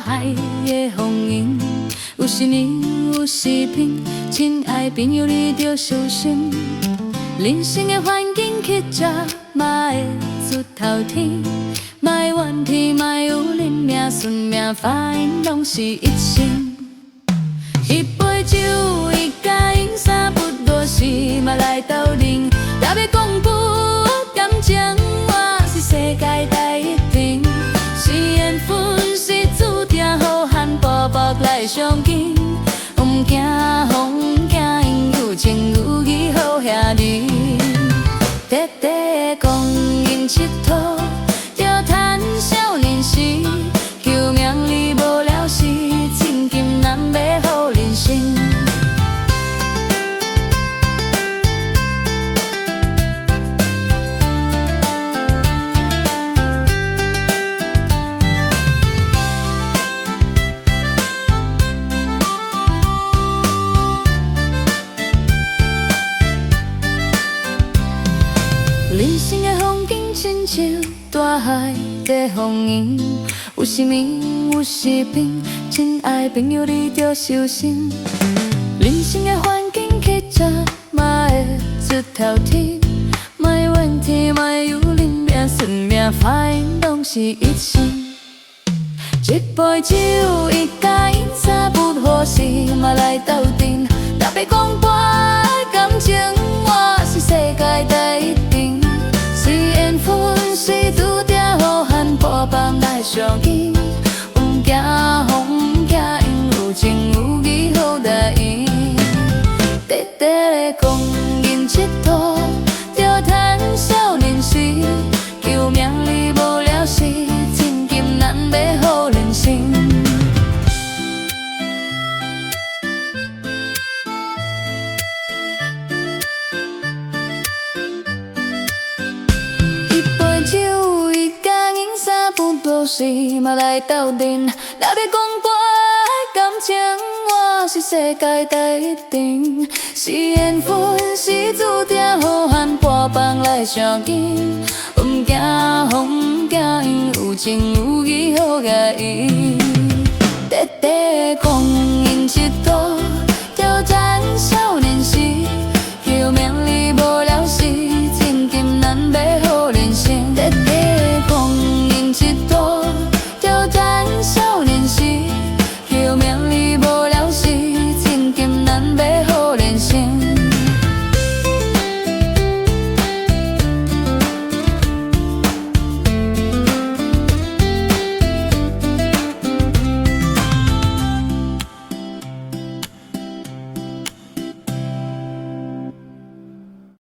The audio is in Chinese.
海的风云，有时冷，有时冰，亲爱朋友你着小心。人生的环境曲折，嘛会出头天，莫会怨天，莫会有人命顺命歹，拢是一生。一杯酒，一甲饮，三不多时，嘛来斗阵。若要讲不感情，我是世界第一等。是缘分，是注定，好汉步步来相见。唔惊风，唔惊雨，有情有义，好兄弟。短短的光阴佚佗，着趁少年时。求名利无了时，千金难买好人生。人生的风景亲像大海的风云，有时明，有时冰，亲爱朋友你着小心。人生的环境曲折，嘛会出头天，莫会怨天，莫会有人命顺命歹，拢是一生。一杯酒，一甲饮，三不合时，嘛来斗阵。若要讲博爱感情，我是世界第一等。是缘分，是注定，好汉步步来相见。唔惊风，唔惊雨，有情有义，好来缘。短短的光阴佚佗，着趁少年时。求名利无了时，千金难买好人生。酒一甲饮，三不多时，嘛来斗阵。若要讲博爱感情，我是世界第一等。是缘分，是注定，好汉步步来相见。唔惊风，唔惊雨，有情有义，好佳意。